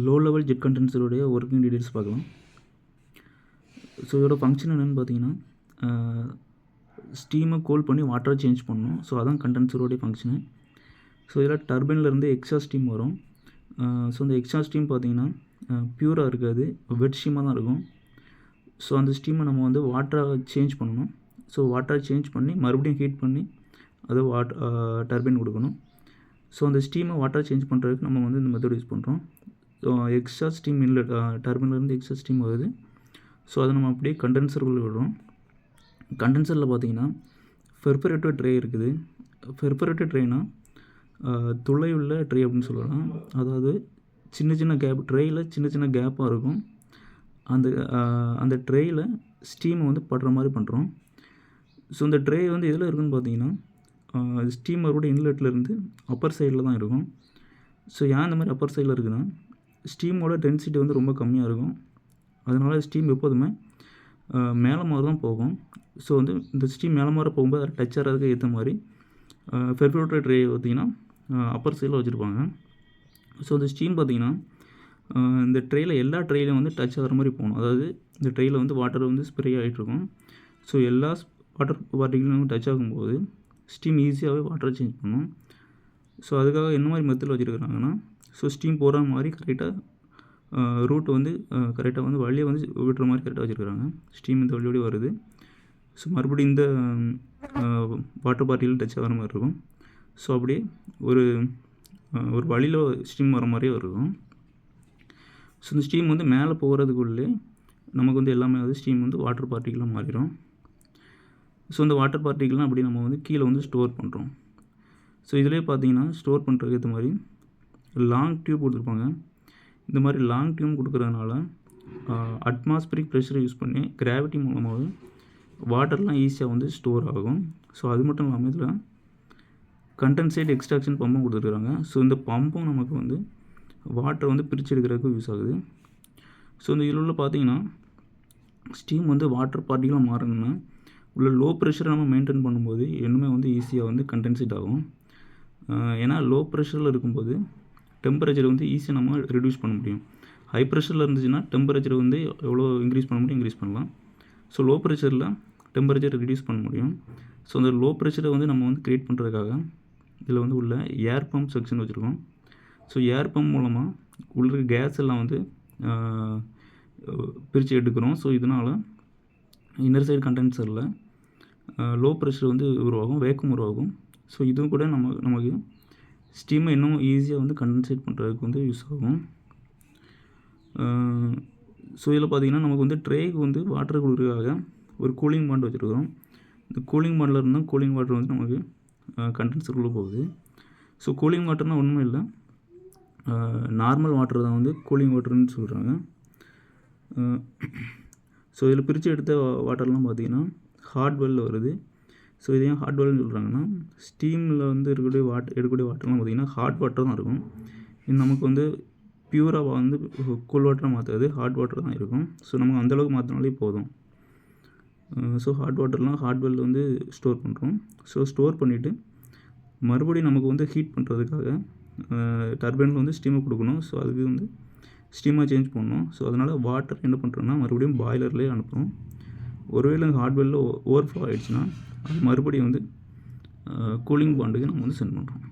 Low level jet கண்டென்சருடைய working details பார்க்கலாம். So இதோட ஃபங்க்ஷன் என்னென்னு பார்த்தீங்கன்னா, ஸ்டீமை கூல் பண்ணி வாட்டரை சேஞ்ச் பண்ணணும். ஸோ அதான் கண்டென்சருடைய ஃபங்க்ஷனு. ஸோ இதில் டர்பைன்லேருந்து எக்ஸ்ட்ரா ஸ்டீம் வரும். ஸோ அந்த எக்ஸ்ட்ரா ஸ்டீம் பார்த்தீங்கன்னா பியூராக இருக்காது, வெட் ஸ்டீமாக தான் இருக்கும். ஸோ அந்த ஸ்டீமை நம்ம வந்து வாட்டராக சேஞ்ச் பண்ணணும். ஸோ வாட்டரை சேஞ்ச் பண்ணி மறுபடியும் ஹீட் பண்ணி அதை டர்பைன் கொடுக்கணும். ஸோ அந்த ஸ்டீமை வாட்டரை சேஞ்ச் பண்ணுறதுக்கு நம்ம வந்து இந்த மெத்தட் யூஸ் பண்ணுறோம். ஸோ எக்ஸ்ட்ரா ஸ்டீம் இன்லெட் டர்பைன்லேருந்து எக்ஸ்ட்ரா ஸ்டீம் வருது. ஸோ அதை நம்ம அப்படியே கண்டென்சருக்குள்ளே விடுறோம். கண்டென்சரில் பார்த்தீங்கன்னா பெர்ஃபரேட்டட் ட்ரே இருக்குது. பெர்ஃபரேட்டட் ட்ரேனா துளை உள்ள ட்ரே அப்படின்னு சொல்லலாம். அதாவது சின்ன சின்ன கேப், ட்ரேயில் சின்ன சின்ன கேப்பாக இருக்கும். அந்த ட்ரேயில் ஸ்டீமை வந்து படுற மாதிரி பண்ணுறோம். ஸோ இந்த ட்ரே வந்து எதில் இருக்குதுன்னு பார்த்தீங்கன்னா, ஸ்டீமரோட இன்லெட்லேருந்து அப்பர் சைடில் தான் இருக்கும். ஸோ ஏன் இந்த மாதிரி அப்பர் சைடில் இருக்குதுன்னா, ஸ்டீமோட டென்சிட்டி வந்து ரொம்ப கம்மியாக இருக்கும். அதனால் ஸ்டீம் எப்போதுமே மேலே மாதிரி தான் போகும். ஸோ வந்து இந்த ஸ்டீம் மேலே மாதிரி போகும்போது அதை டச் ஆகிறதுக்கு ஏற்ற மாதிரி பெர்ஃபரேட்டட் ட்ரே பார்த்திங்கன்னா அப்பர் சைடில் வச்சுருப்பாங்க. ஸோ இந்த ஸ்டீம் பார்த்திங்கன்னா இந்த ட்ரேயில் எல்லா ட்ரேலையும் வந்து டச் ஆகிற மாதிரி போகணும். அதாவது இந்த ட்ரேயில் வந்து வாட்டர் வந்து ஸ்ப்ரே ஆகிட்ருக்கும். ஸோ எல்லா வாட்டர் பார்ட்டிகளும் டச் ஆகும்போது ஸ்டீம் ஈஸியாகவே வாட்டரை சேஞ்ச் பண்ணும். ஸோ அதுக்காக என்ன மாதிரி மெத்தடில் வச்சுருக்கிறாங்கன்னா, ஸோ ஸ்டீம் போகிற மாதிரி கரெக்டாக ரூட் வந்து கரெக்டாக வந்து வழியை வந்து விடுற மாதிரி கரெக்டாக வச்சுருக்காங்க. ஸ்டீம் இந்த வழியோடு வருது. ஸோ மறுபடியும் இந்த வாட்டர் பார்ட்டிகள் டச் ஆகிற மாதிரி இருக்கும். ஸோ அப்படியே ஒரு வழியில் ஸ்டீம் வர மாதிரியே இருக்கும். ஸோ இந்த ஸ்டீம் வந்து மேலே போகிறதுக்குள்ளே நமக்கு வந்து எல்லாமே வந்து ஸ்டீம் வந்து வாட்டர் பார்ட்டிகளாக மாறிடும். ஸோ இந்த வாட்டர் பார்ட்டிகள்லாம் அப்படி நம்ம வந்து கீழே வந்து ஸ்டோர் பண்ணுறோம். ஸோ இதிலே பார்த்தீங்கன்னா ஸ்டோர் பண்ணுறதுக்கு ஏற்ற மாதிரி லாங் டியூப் கொடுத்துருப்பாங்க. இந்த மாதிரி லாங் டியூப் கொடுக்குறதுனால அட்மாஸ்பியரிக் ப்ரெஷரை யூஸ் பண்ணி கிராவிட்டி மூலமாக வாட்டர்லாம் ஈஸியாக வந்து ஸ்டோர் ஆகும். ஸோ அது மட்டும் இல்லாமல் இதில் கண்டென்சேட் எக்ஸ்ட்ராக்ஷன் பம்பும் கொடுத்துருக்குறாங்க. ஸோ இந்த பம்பும் நமக்கு வந்து வாட்டரை வந்து பிரித்து எடுக்கிறதுக்கு யூஸ் ஆகுது. ஸோ இந்த இதில் உள்ள பார்த்தீங்கன்னா ஸ்டீம் வந்து வாட்டர் பார்ட்டிகளாக மாறணும்னா உள்ள லோ ப்ரெஷரை நம்ம மெயின்டைன் பண்ணும்போது இன்னுமே வந்து ஈஸியாக வந்து கண்டென்சேட் ஆகும். ஏன்னா லோ ப்ரெஷரில் இருக்கும்போது டெம்பரேச்சர் வந்து ஈஸியாக நம்ம ரெடியூஸ் பண்ண முடியும். ஹை ப்ரெஷரில் இருந்துச்சுன்னா டெம்பரேச்சர் வந்து எவ்வளோ இன்க்ரீஸ் பண்ண முடியும், இன்க்ரீஸ் பண்ணலாம். ஸோ லோ ப்ரெஷரில் டெம்பரேச்சர் ரெடியூஸ் பண்ண முடியும். ஸோ அந்த லோ ப்ரெஷரை வந்து நம்ம வந்து க்ரியேட் பண்ணுறதுக்காக இதில் வந்து உள்ள ஏர் பம்ப் செக்ஷன் வச்சுருக்கோம். ஸோ ஏர் பம்ப் மூலமாக உள்ள கேஸ் எல்லாம் வந்து பிரித்து எடுக்கிறோம். ஸோ இதனால் இன்னர் சைடு கண்டென்சரில் லோ ப்ரெஷர் வந்து உருவாகும், வேக்கம் உருவாகும். ஸோ இதுவும் கூட நமக்கு ஸ்டீமை இன்னும் ஈஸியாக வந்து கண்டென்சேட் பண்ணுறதுக்கு வந்து யூஸ் ஆகும். ஸோ இதில் பார்த்திங்கன்னா நமக்கு வந்து ட்ரேக்கு வந்து வாட்டர் கொடுக்குறதுக்காக ஒரு கூலிங் பாண்ட் வச்சுருக்கிறோம். இந்த கூலிங் பாண்டில் இருந்தால் கூலிங் வாட்டர் வந்து நமக்கு கண்டென்சருக்குள்ளே போகுது. ஸோ கூலிங் வாட்டர்னால் ஒன்றும் இல்லை, நார்மல் வாட்டர் தான் வந்து கூலிங் வாட்டர்னு சொல்கிறாங்க. ஸோ இதில் பிரித்து எடுத்த வாட்டர்லாம் பார்த்திங்கன்னா ஹாட் வெல்லில் வருது. ஸோ இது ஏன் ஹாட் வெல்னு சொல்கிறாங்கன்னா, ஸ்டீமில் வந்து எடுக்கக்கூடிய வாட்டர்லாம் பார்த்திங்கன்னா ஹாட் வாட்டர் தான் இருக்கும். இது நமக்கு வந்து பியூராக வந்து கூல் வாட்டராக மாற்றாது, ஹாட் வாட்டர் தான் இருக்கும். ஸோ நமக்கு அந்தளவுக்கு மாற்றினாலே போதும். ஸோ ஹாட் வாட்டர்லாம் ஹாட் வெல் வந்து ஸ்டோர் பண்ணுறோம். ஸோ ஸ்டோர் பண்ணிவிட்டு மறுபடியும் நமக்கு வந்து ஹீட் பண்ணுறதுக்காக டர்பைனில் வந்து ஸ்டீமை கொடுக்கணும். ஸோ அதுக்கு வந்து ஸ்டீமாக சேஞ்ச் பண்ணணும். ஸோ அதனால் வாட்டர் என்ன பண்ணுறோன்னா மறுபடியும் பாய்லர்லேயே அனுப்புகிறோம். ஒருவேளை ஹாட் வெல்லில் ஓவர்ஃப்ளோ ஆகிடுச்சுன்னா அது மறுபடியும் வந்து கூலிங் பாண்டுக்கு நம்ம வந்து சென்ட் பண்ணுறோம்.